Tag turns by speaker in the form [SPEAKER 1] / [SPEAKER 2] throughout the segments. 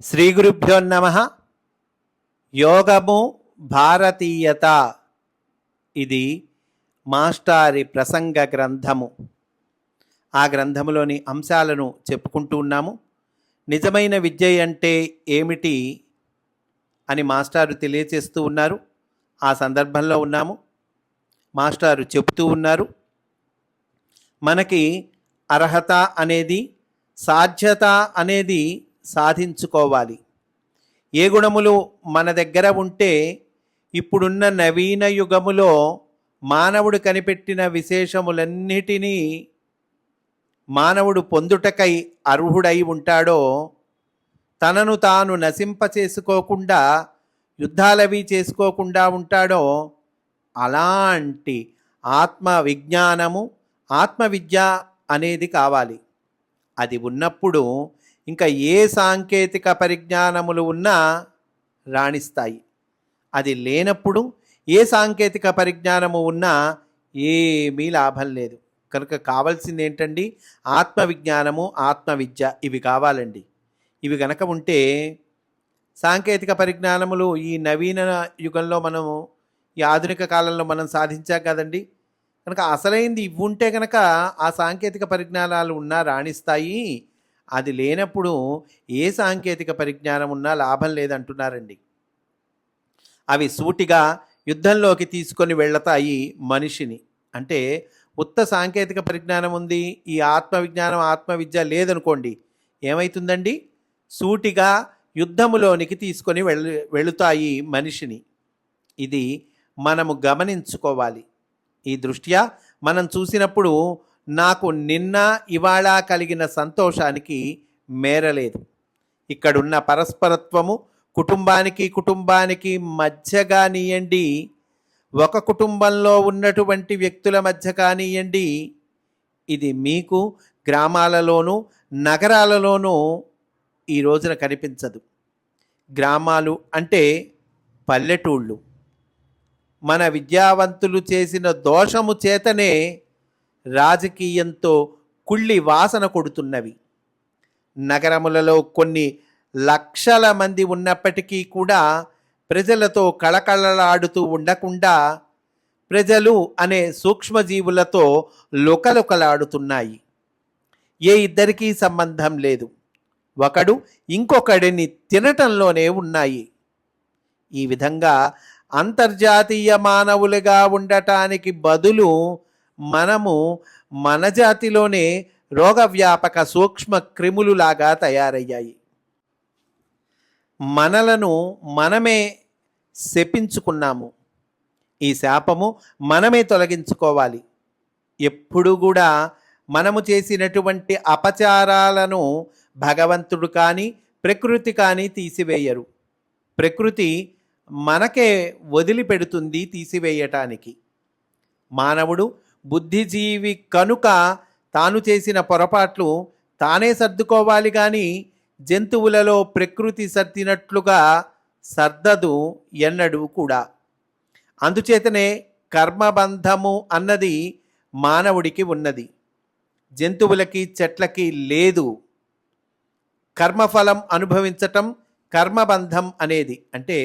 [SPEAKER 1] శ్రీ గురుభ్యో నమః. యోగము భారతీయత, ఇది మాస్టారి ప్రసంగ గ్రంథము. ఆ గ్రంథములోని అంశాలను చెప్పుకుంటూ ఉన్నాము. నిజమైన విద్య అంటే ఏమిటి అని మాస్టారు తెలియచేస్తూ ఉన్నారు. ఆ సందర్భంలో ఉన్నాము. మాస్టారు చెబుతూ ఉన్నారు, మనకి అర్హత అనేది, సాధ్యత అనేది సాధించుకోవాలి. ఏ గుణములు మన దగ్గర ఉంటే ఇప్పుడున్న నవీన యుగములో మానవుడు కనిపెట్టిన విశేషములన్నిటినీ మానవుడు పొందుటకై అర్హుడై ఉంటాడో, తనను తాను నశింపచేసుకోకుండా యుద్ధాలవి చేసుకోకుండా ఉంటాడో, అలాంటి ఆత్మ విజ్ఞానము, ఆత్మవిద్య అనేది కావాలి. అది ఉన్నప్పుడు ఇంకా ఏ సాంకేతిక పరిజ్ఞానములు ఉన్నా రాణిస్తాయి. అది లేనప్పుడు ఏ సాంకేతిక పరిజ్ఞానము ఉన్నా ఏమీ లాభం లేదు. కనుక కావాల్సింది ఏంటండి? ఆత్మవిజ్ఞానము, ఆత్మవిద్య, ఇవి కావాలండి. ఇవి గనక ఉంటే సాంకేతిక పరిజ్ఞానములు ఈ నవీన యుగంలో మనము, ఈ ఆధునిక కాలంలో మనం సాధించాం కదండి. కనుక అసలైంది ఇవి ఉంటే కనుక ఆ సాంకేతిక పరిజ్ఞానాలు ఉన్నా రాణిస్తాయి. అది లేనప్పుడు ఏ సాంకేతిక పరిజ్ఞానం ఉన్నా లాభం లేదంటున్నారండి. అవి సూటిగా యుద్ధంలోకి తీసుకొని వెళతాయి మనిషిని. అంటే ఉత్త సాంకేతిక పరిజ్ఞానం ఉంది, ఈ ఆత్మవిజ్ఞానం, ఆత్మవిద్య లేదనుకోండి, ఏమవుతుందండి? సూటిగా యుద్ధములోనికి తీసుకొని వెళుతాయి మనిషిని. ఇది మనము గమనించుకోవాలి. ఈ దృష్ట్యా మనం చూసినప్పుడు నాకు నిన్న ఇవాళ కలిగిన సంతోషానికి మేరలేదు. ఇక్కడున్న పరస్పరత్వము కుటుంబానికి మధ్య కానియండి, ఒక కుటుంబంలో ఉన్నటువంటి వ్యక్తుల మధ్య కానియండి, ఇది మీకు గ్రామాలలోనూ నగరాలలోనూ ఈ రోజున కనిపించదు. గ్రామాలు అంటే పల్లెటూళ్ళు. మన విద్యావంతులు చేసిన దోషము చేతనే రాజకీయంతో కుళ్ళి వాసన కొడుతున్నవి. నగరములలో కొన్ని లక్షల మంది ఉన్నప్పటికీ కూడా ప్రజలతో కళకళలాడుతూ ఉండకుండా ప్రజలు అనే సూక్ష్మజీవులతో లుకలుకలాడుతున్నాయి. ఏ ఇద్దరికీ సంబంధం లేదు. ఒకడు ఇంకొకడిని తినటంలోనే ఉన్నాయి. ఈ విధంగా అంతర్జాతీయ మానవులుగా ఉండటానికి బదులు మనము మన జాతిలోనే రోగవ్యాపక సూక్ష్మ క్రిములులాగా తయారయ్యాయి. మనలను మనమే శపించుకున్నాము. ఈ శాపము మనమే తొలగించుకోవాలి. ఎప్పుడు కూడా మనము చేసినటువంటి అపచారాలను భగవంతుడు కానీ ప్రకృతి కానీ తీసివేయరు. ప్రకృతి మనకే వదిలిపెడుతుంది తీసివేయటానికి. మానవుడు బుద్ధిజీవి కనుక తాను చేసిన పొరపాట్లు తానే సర్దుకోవాలి, కానీ జంతువులలో ప్రకృతి సర్దినట్లుగా సర్దదు ఎన్నడూ కూడా. అందుచేతనే కర్మబంధము అన్నది మానవుడికి ఉన్నది, జంతువులకి చెట్లకి లేదు. కర్మఫలం అనుభవించటం కర్మబంధం అనేది. అంటే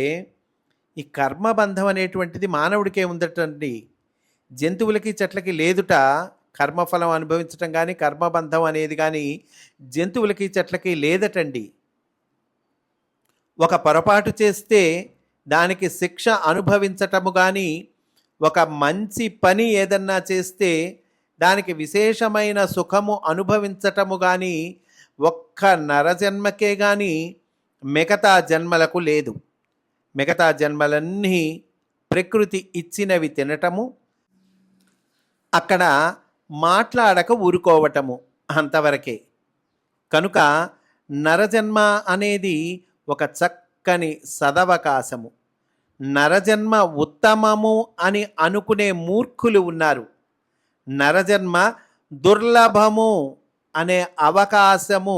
[SPEAKER 1] ఈ కర్మబంధం అనేటువంటిది మానవుడికే ఉందటండి, జంతువులకి చెట్లకి లేదుట. కర్మఫలం అనుభవించటం కానీ కర్మబంధం అనేది కానీ జంతువులకి చెట్లకి లేదటండి. ఒక పొరపాటు చేస్తే దానికి శిక్ష అనుభవించటము కానీ, ఒక మంచి పని ఏదన్నా చేస్తే దానికి విశేషమైన సుఖము అనుభవించటము కానీ ఒక్క నరజన్మకే కానీ మిగతా జన్మలకు లేదు. మిగతా జన్మలన్నీ ప్రకృతి ఇచ్చినవి తినటము, అక్కడ మాట్లాడక ఊరుకోవటము, అంతవరకే. కనుక నరజన్మ అనేది ఒక చక్కని సదవకాశము. నరజన్మ ఉత్తమము అని అనుకునే మూర్ఖులు ఉన్నారు. నరజన్మ దుర్లభము అనే అవకాశము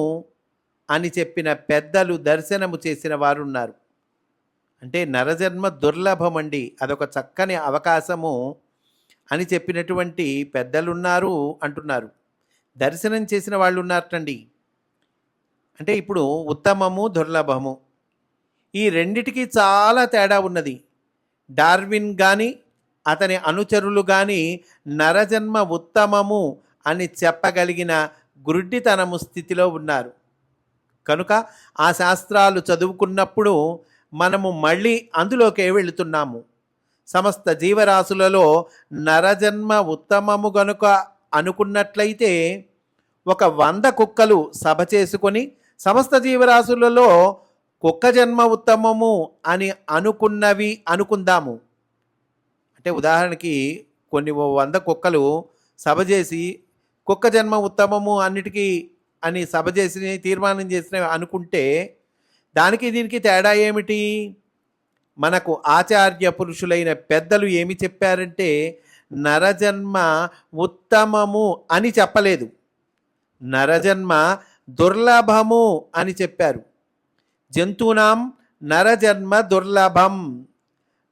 [SPEAKER 1] అని చెప్పిన పెద్దలు దర్శనము చేసిన వారు ఉన్నారు. అంటే నరజన్మ దుర్లభమండి, అదొక చక్కని అవకాశము అని చెప్పినటువంటి పెద్దలున్నారు అంటున్నారు. దర్శనం చేసిన వాళ్ళు ఉన్నారటండి. అంటే ఇప్పుడు ఉత్తమము, దుర్లభము ఈ రెండిటికి చాలా తేడా ఉన్నది. డార్విన్ కానీ అతని అనుచరులు కానీ నరజన్మ ఉత్తమము అని చెప్పగలిగిన గురుడ్డితనము స్థితిలో ఉన్నారు. కనుక ఆ శాస్త్రాలు చదువుకున్నప్పుడు మనము మళ్ళీ అందులోకే వెళుతున్నాము. సమస్త జీవరాశులలో నరజన్మ ఉత్తమము గనుక అనుకున్నట్లయితే ఒక 100 కుక్కలు సభ చేసుకొని సమస్త జీవరాశులలో కుక్క జన్మ ఉత్తమము అని అనుకున్నవి అనుకుందాము. అంటే ఉదాహరణకి కొన్ని 100 కుక్కలు సభ చేసి కుక్క జన్మ ఉత్తమము అన్నిటికీ అని సభ చేసి తీర్మానం చేసినవి అనుకుంటే దానికి దీనికి తేడా ఏమిటి? మనకు ఆచార్య పురుషులైన పెద్దలు ఏమి చెప్పారంటే నరజన్మ ఉత్తమము అని చెప్పలేదు, నరజన్మ దుర్లభము అని చెప్పారు. జంతువునాం నరజన్మ దుర్లభం.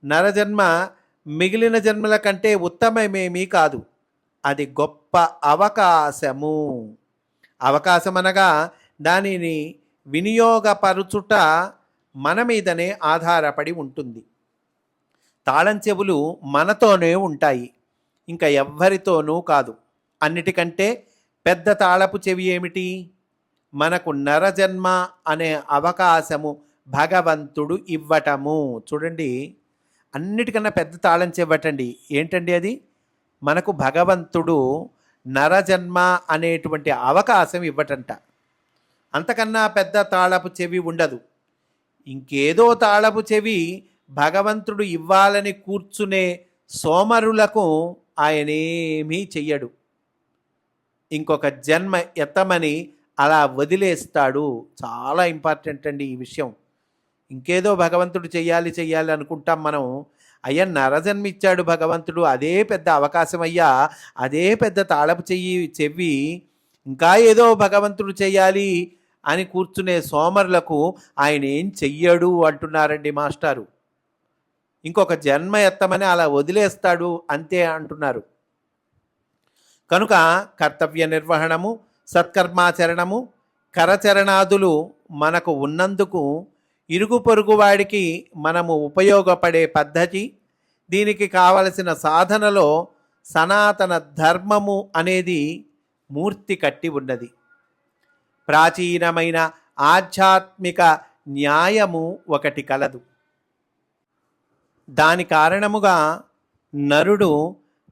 [SPEAKER 1] నరజన్మ మిగిలిన జన్మల కంటే ఉత్తమమేమీ కాదు, అది గొప్ప అవకాశము. అవకాశం అనగా దానిని వినియోగపరుచుట మన మీదనే ఆధారపడి ఉంటుంది. తాళం చెవులు మనతోనే ఉంటాయి, ఇంకా ఎవ్వరితోనూ కాదు. అన్నిటికంటే పెద్ద తాళపు చెవి ఏమిటి? మనకు నరజన్మ అనే అవకాశము భగవంతుడు ఇవ్వటము. చూడండి, అన్నిటికన్నా పెద్ద తాళం చెవ్వటండి. ఏంటండి అది? మనకు భగవంతుడు నరజన్మ అనేటువంటి అవకాశం ఇవ్వటంట. అంతకన్నా పెద్ద తాళపు చెవి ఉండదు. ఇంకేదో తాళపు చెవి భగవంతుడు ఇవ్వాలని కూర్చునే సోమరులకు ఆయనేమీ చెయ్యడు. ఇంకొక జన్మ ఎత్తమని అలా వదిలేస్తాడు. చాలా ఇంపార్టెంట్ అండి ఈ విషయం. ఇంకేదో భగవంతుడు చెయ్యాలి అనుకుంటాం మనం. అయ్యా, నరజన్మ ఇచ్చాడు భగవంతుడు, అదే పెద్ద అవకాశం అయ్యా, అదే పెద్ద తాళపు చెవి. ఇంకా ఏదో భగవంతుడు చెయ్యాలి అని కూర్చునే సోమరులకు ఆయన ఏం చెయ్యడు అంటున్నారండి మాస్టారు. ఇంకొక జన్మ ఎత్తమని అలా వదిలేస్తాడు అంతే అంటున్నారు. కనుక కర్తవ్య నిర్వహణము, సత్కర్మాచరణము, కరచరణాదులు మనకు ఉన్నందుకు ఇరుగు పొరుగు వాడికి మనము ఉపయోగపడే పద్ధతి, దీనికి కావలసిన సాధనలో సనాతన ధర్మము అనేది మూర్తి కట్టి ఉన్నది. ప్రాచీనమైన ఆధ్యాత్మిక న్యాయము ఒకటి కలదు. దాని కారణముగా నరుడు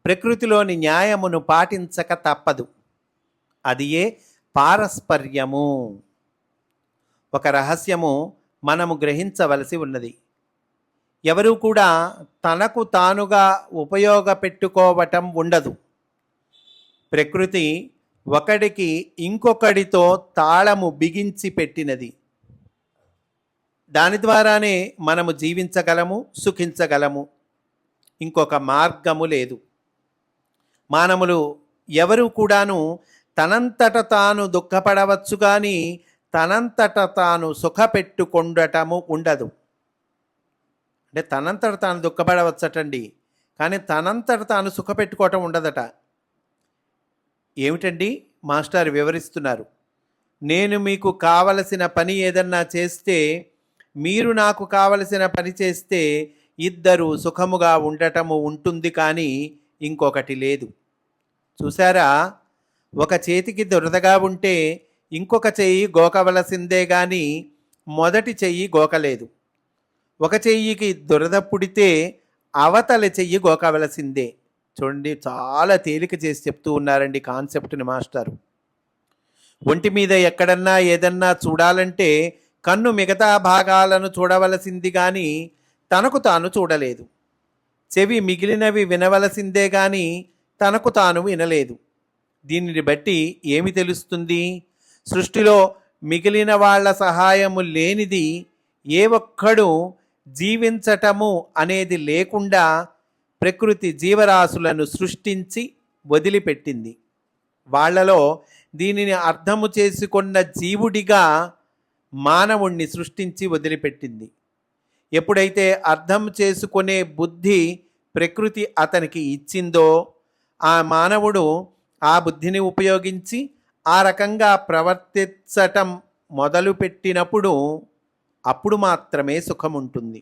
[SPEAKER 1] ప్రకృతిలోని న్యాయమును పాటించక తప్పదు. అది ఏ పారస్పర్యము. ఒక రహస్యము మనము గ్రహించవలసి ఉన్నది. ఎవరూ కూడా తనకు తానుగా ఉపయోగపెట్టుకోవటం ఉండదు. ప్రకృతి ఒకడికి ఇంకొకడితో తాళము బిగించి పెట్టినది. దాని ద్వారానే మనము జీవించగలము, సుఖించగలము. ఇంకొక మార్గము లేదు. మానవులు ఎవరు కూడాను తనంతట తాను దుఃఖపడవచ్చు కానీ తనంతట తాను సుఖపెట్టుకొండటము ఉండదు. అంటే తనంతట తాను దుఃఖపడవచ్చటండి, కానీ తనంతట తాను సుఖపెట్టుకోవటం ఉండదట. ఏమిటండి మాస్టర్ వివరిస్తున్నారు. నేను మీకు కావలసిన పని ఏదన్నా చేస్తే, మీరు నాకు కావలసిన పని చేస్తే ఇద్దరు సుఖముగా ఉండటము ఉంటుంది, కానీ ఇంకొకటి లేదు. చూసారా, ఒక చేతికి దురదగా ఉంటే ఇంకొక చెయ్యి గోకవలసిందే కానీ మొదటి చెయ్యి గోకలేదు. ఒక చెయ్యికి దురద పుడితే అవతల చెయ్యి గోకవలసిందే. చూడండి, చాలా తేలిక చేసి చెప్తూ ఉన్నారండి కాన్సెప్ట్ని మాస్టారు. ఒంటి మీద ఎక్కడన్నా ఏదన్నా చూడాలంటే కన్ను మిగతా భాగాలను చూడవలసింది కానీ తనకు తాను చూడలేదు. చెవి మిగిలినవి వినవలసిందే కానీ తనకు తాను వినలేదు. దీనిని బట్టి ఏమి తెలుస్తుంది? సృష్టిలో మిగిలిన వాళ్ళ సహాయము లేనిది ఏ ఒక్కడు జీవించటము అనేది లేకుండా ప్రకృతి జీవరాశులను సృష్టించి వదిలిపెట్టింది. వాళ్లలో దీనిని అర్థము చేసుకున్న జీవుడిగా మానవుణ్ణి సృష్టించి వదిలిపెట్టింది. ఎప్పుడైతే అర్థం చేసుకునే బుద్ధి ప్రకృతి అతనికి ఇచ్చిందో ఆ మానవుడు ఆ బుద్ధిని ఉపయోగించి ఆ రకంగా ప్రవర్తించటం మొదలుపెట్టినప్పుడు అప్పుడు మాత్రమే సుఖం ఉంటుంది.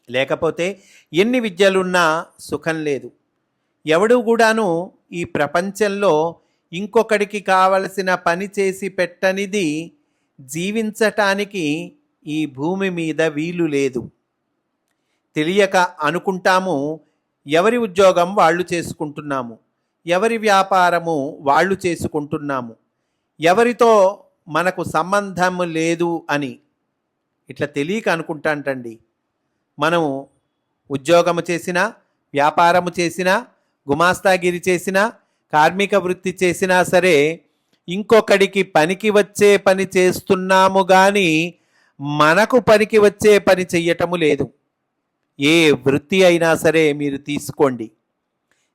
[SPEAKER 1] లేకపోతే ఎన్ని విద్యలున్నా సుఖం లేదు. ఎవడు కూడాను ఈ ప్రపంచంలో ఇంకొకడికి కావలసిన పని చేసి పెట్టనిది జీవించటానికి ఈ భూమి మీద వీలు లేదు. తెలియక అనుకుంటాము, ఎవరి ఉద్యోగం వాళ్ళు చేసుకుంటున్నాము, ఎవరి వ్యాపారము వాళ్ళు చేసుకుంటున్నాము, ఎవరితో మనకు సంబంధం లేదు అని. ఇట్లా తెలియక అనుకుంటాంటండి. మనము ఉద్యోగము చేసినా, వ్యాపారము చేసినా, గుమాస్తాగిరి చేసినా, కార్మిక వృత్తి చేసినా సరే ఇంకొకడికి పనికి వచ్చే పని చేస్తున్నాము కానీ మనకు పనికి వచ్చే పని చెయ్యటము లేదు. ఏ వృత్తి అయినా సరే మీరు తీసుకోండి,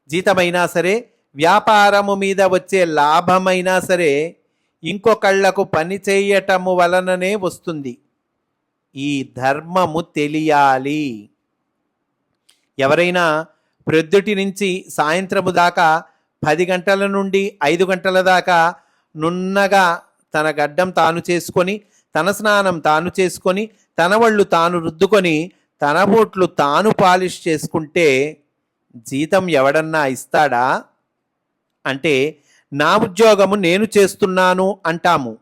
[SPEAKER 1] జీతమైనా సరే, వ్యాపారము మీద వచ్చే లాభమైనా సరే ఇంకొకళ్లకు పని చేయటము వలననే వస్తుంది. ఈ ధర్మము తెలియాలి. ఎవరైనా ప్రొద్దుటి నుంచి సాయంత్రము దాకా 10 గంటల నుండి 5 గంటల దాకా నున్నగా తన గడ్డం తాను చేసుకొని, తన స్నానం తాను చేసుకొని, తన వళ్ళు తాను రుద్దుకొని, తన బోట్లు తాను పాలిష్ చేసుకుంటే జీతం ఎవడన్నా ఇస్తాడా? అంటే నా ఉద్యోగము నేను చేస్తున్నాను అంటాము.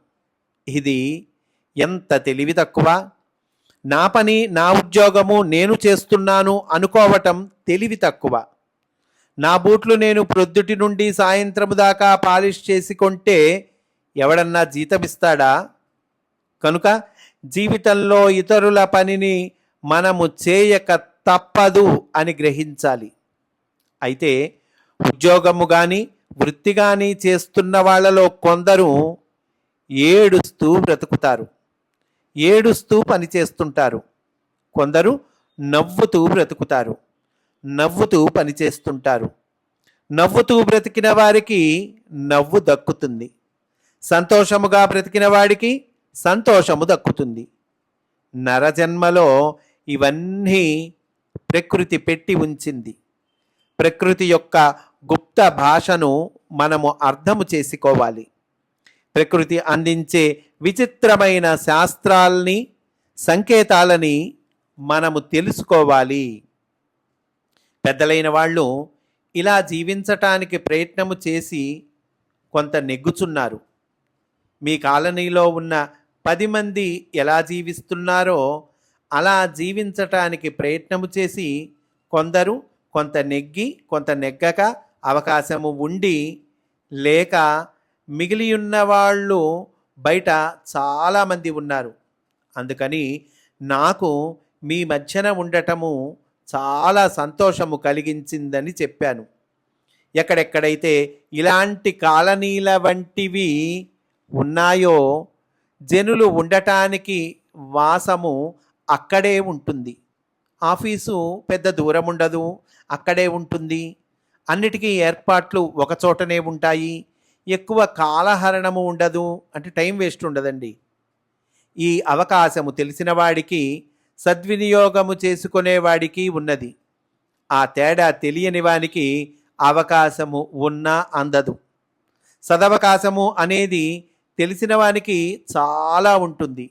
[SPEAKER 1] ఇది ఎంత తెలివి తక్కువ! నా పని నా ఉద్యోగము నేను చేస్తున్నాను అనుకోవటం తెలివి తక్కువ. నా బూట్లు నేను ప్రొద్దుటి నుండి సాయంత్రం దాకా పాలిష్ చేసి కొంటే ఎవడన్నా జీతం ఇస్తాడా? కనుక జీవితంలో ఇతరుల పనిని మనము చేయక తప్పదు అని గ్రహించాలి. అయితే ఉద్యోగము కానీ వృత్తి కానీ చేస్తున్న వాళ్ళలో కొందరు ఏడుస్తూ బ్రతుకుతారు, ఏడుస్తూ పని చేస్తుంటారు. కొందరు నవ్వుతూ బ్రతుకుతారు, నవ్వుతూ పని చేస్తుంటారు. నవ్వుతూ బ్రతికిన వారికి నవ్వు దక్కుతుంది, సంతోషముగా బ్రతికిన వాడికి సంతోషము దక్కుతుంది. నరజన్మలో ఇవన్నీ ప్రకృతి పెట్టి ఉంచింది. ప్రకృతి యొక్క గుప్త భాషను మనము అర్థము చేసుకోవాలి. ప్రకృతి అందించే విచిత్రమైన శాస్త్రాల్ని, సంకేతాలని మనము తెలుసుకోవాలి. పెద్దలైన వాళ్ళు ఇలా జీవించటానికి ప్రయత్నము చేసి కొంత నెగ్గుచున్నారు. మీ కాలనీలో ఉన్న 10 మంది ఎలా జీవిస్తున్నారో అలా జీవించటానికి ప్రయత్నము చేసి కొందరు కొంత నెగ్గి కొంత నెగ్గక అవకాశము ఉండి, లేక మిగిలి ఉన్న వాళ్ళు బయట చాలామంది ఉన్నారు. అందుకని నాకు మీ మధ్యన ఉండటము చాలా సంతోషము కలిగించిందని చెప్పాను. ఎక్కడెక్కడైతే ఇలాంటి కాలనీల వంటివి ఉన్నాయో జనులు ఉండటానికి వాసము అక్కడే ఉంటుంది. ఆఫీసు పెద్ద దూరం ఉండదు, అక్కడే ఉంటుంది. అన్నిటికీ ఏర్పాట్లు ఒకచోటనే ఉంటాయి. ఎక్కువ కాలహరణము ఉండదు, అంటే టైం వేస్ట్ ఉండదండి. ఈ అవకాశము తెలిసిన వాడికి, సద్వినియోగము చేసుకునేవాడికి ఉన్నది. ఆ తేడా తెలియని వానికి అవకాశము ఉన్నా అందదు. సదవకాశము అనేది తెలిసిన వానికి చాలా ఉంటుంది,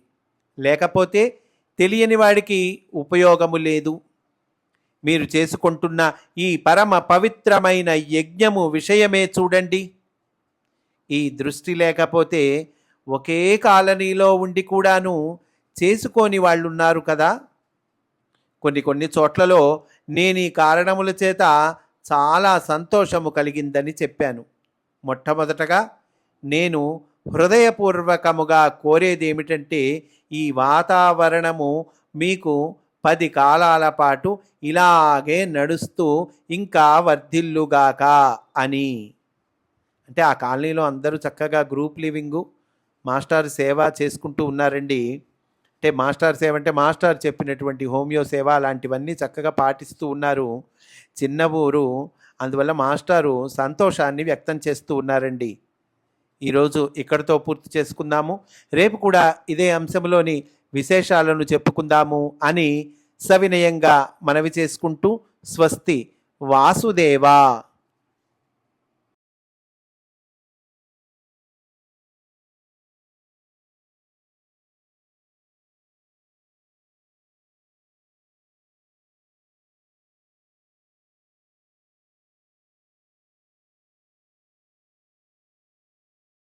[SPEAKER 1] లేకపోతే తెలియని వాడికి ఉపయోగము లేదు. మీరు చేసుకుంటున్న ఈ పరమ పవిత్రమైన యజ్ఞము విషయమే చూడండి. ఈ దృష్టి లేకపోతే ఒకే కాలనీలో ఉండి కూడాను చేసుకోని వాళ్ళు ఉన్నారు కదా. కొన్ని చోట్లలో నేను ఈ కారణముల చేత చాలా సంతోషము కలిగిందని చెప్పాను. మొట్టమొదటగా నేను హృదయపూర్వకముగా కోరేది ఏమిటంటే ఈ వాతావరణము మీకు 10 కాలాల పాటు ఇలాగే నడుస్తూ ఇంకా వర్ధిల్లుగాక అని. అంటే ఆ కాలనీలో అందరూ చక్కగా గ్రూప్ లివింగు, మాస్టర్ సేవ చేసుకుంటూ ఉన్నారండి. అంటే మాస్టర్ సేవ అంటే మాస్టర్ చెప్పినటువంటి హోమియో సేవ అలాంటివన్నీ చక్కగా పాటిస్తూ ఉన్నారు. చిన్న ఊరు, అందువల్ల మాస్టారు సంతోషాన్ని వ్యక్తం చేస్తూ ఉన్నారండి. ఈరోజు ఇక్కడితో పూర్తి చేసుకుందాము. రేపు కూడా ఇదే అంశంలోని విశేషాలను చెప్పుకుందాము అని సవినయంగా మనవి చేసుకుంటూ స్వస్తి. వాసుదేవా.